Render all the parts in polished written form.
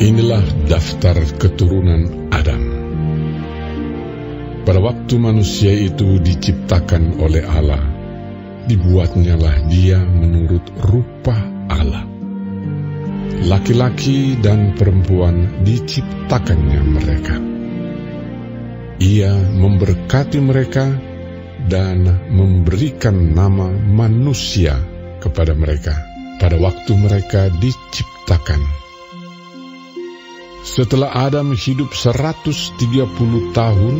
Inilah daftar keturunan Adam. Pada waktu manusia itu diciptakan oleh Allah, dibuatnyalah dia menurut rupa Allah. Laki-laki dan perempuan diciptakannya mereka. Ia memberkati mereka dan memberikan nama manusia kepada mereka pada waktu mereka diciptakan. Setelah Adam hidup 130 tahun,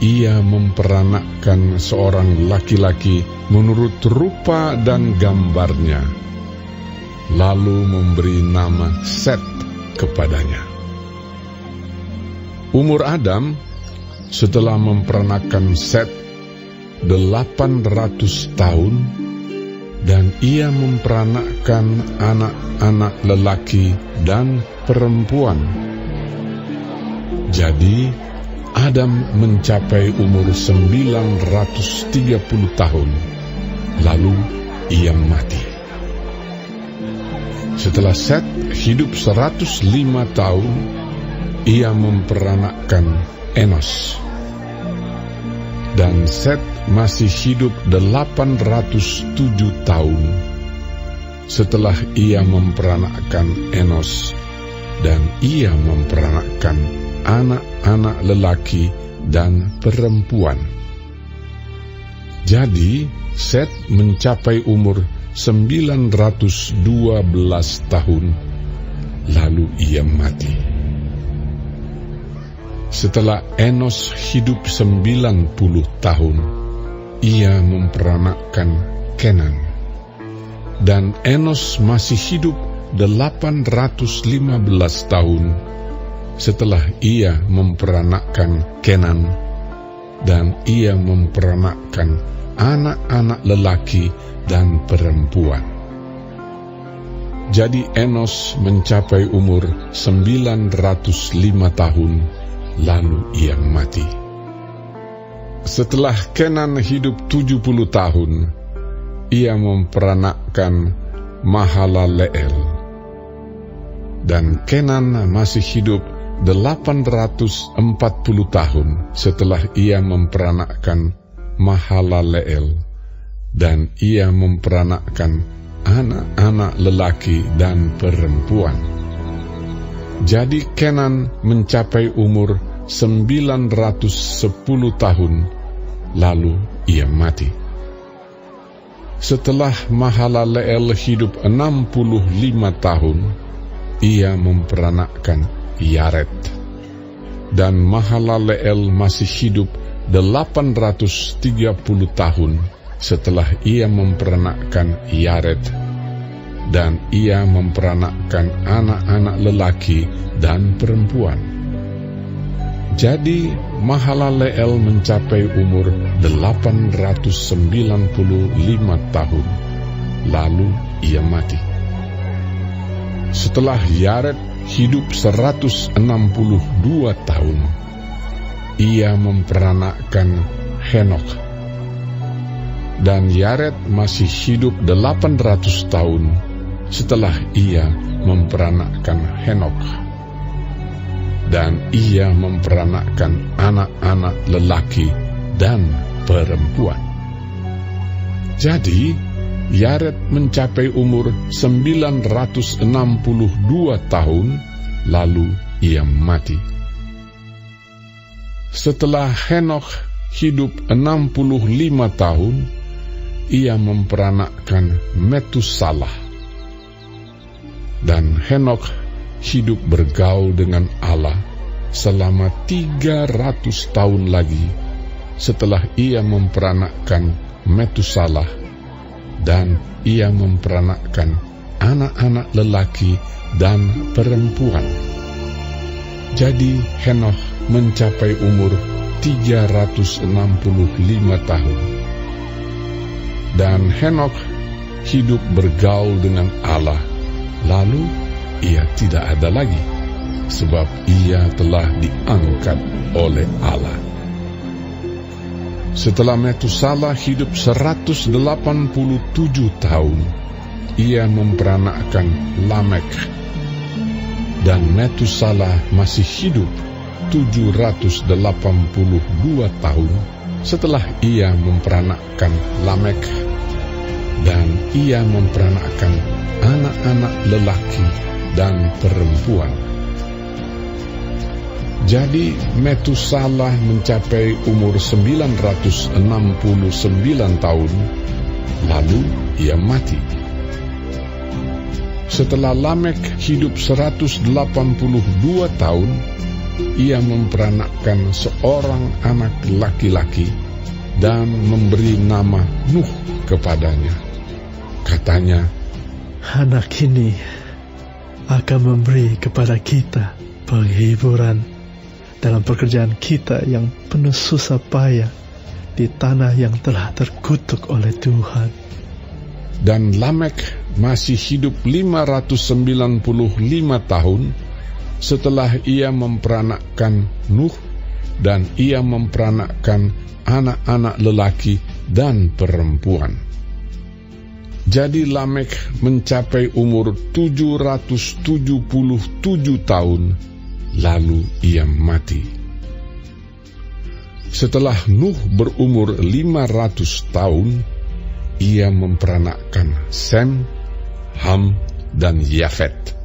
ia memperanakkan seorang laki-laki menurut rupa dan gambarnya, lalu memberi nama Set kepadanya. Umur Adam setelah memperanakkan Set 800 tahun, dan ia memperanakkan anak-anak lelaki dan perempuan. Jadi Adam mencapai umur 930 tahun, lalu ia mati. Setelah Set hidup 105 tahun, ia memperanakkan Enos. Dan Set masih hidup 807 tahun setelah ia memperanakkan Enos, dan ia memperanakkan anak-anak lelaki dan perempuan. Jadi Set mencapai umur 912 tahun, lalu ia mati. Setelah Enos hidup 90 tahun, ia memperanakkan Kenan. Dan Enos masih hidup 815 tahun setelah ia memperanakkan Kenan, dan ia memperanakkan anak-anak lelaki dan perempuan. Jadi Enos mencapai umur 905 tahun, lalu ia mati. Setelah Kenan hidup 70 tahun, ia memperanakkan Mahalaleel. Dan Kenan masih hidup 840 tahun setelah ia memperanakkan Mahalaleel, dan ia memperanakkan anak-anak lelaki dan perempuan. Jadi Kenan mencapai umur 910 tahun, lalu ia mati. Setelah Mahalaleel hidup 65 tahun, ia memperanakkan Yared. Dan Mahalaleel masih hidup 830 tahun setelah ia memperanakkan Yared, dan ia memperanakkan anak-anak lelaki dan perempuan. Jadi Mahalaleel mencapai umur 895 tahun, lalu ia mati. Setelah Yared hidup 162 tahun, ia memperanakkan Henok. Dan Yared masih hidup 800 tahun setelah ia memperanakkan Henok. Dan ia memperanakkan anak-anak lelaki dan perempuan. Jadi Yared mencapai umur 962 tahun, lalu ia mati. Setelah Henok hidup 65 tahun, ia memperanakkan Metusalah. Dan Henok hidup bergaul dengan Allah selama 300 tahun lagi setelah ia memperanakkan Metusalah, dan ia memperanakkan anak-anak lelaki dan perempuan. Jadi Henok mencapai umur 365 tahun. Dan Henok hidup bergaul dengan Allah, lalu ia tidak ada lagi, sebab ia telah diangkat oleh Allah. Setelah Metusalah hidup 187 tahun, ia memperanakkan Lamek. Dan Metusalah masih hidup 782 tahun setelah ia memperanakkan Lamek, dan ia memperanakkan anak-anak lelaki dan perempuan. Jadi Metusalah mencapai umur 969 tahun, lalu ia mati. Setelah Lamek hidup 182 tahun, ia memperanakkan seorang anak laki-laki dan memberi nama Nuh kepadanya. Katanya, anak ini akan memberi kepada kita penghiburan dalam pekerjaan kita yang penuh susah payah di tanah yang telah terkutuk oleh Tuhan. Dan Lamek masih hidup 595 tahun setelah ia memperanakkan Nuh, dan ia memperanakkan anak-anak lelaki dan perempuan. Jadi Lamek mencapai umur 777 tahun, lalu ia mati. Setelah Nuh berumur 500 tahun, ia memperanakkan Sem, Ham, dan Yafet.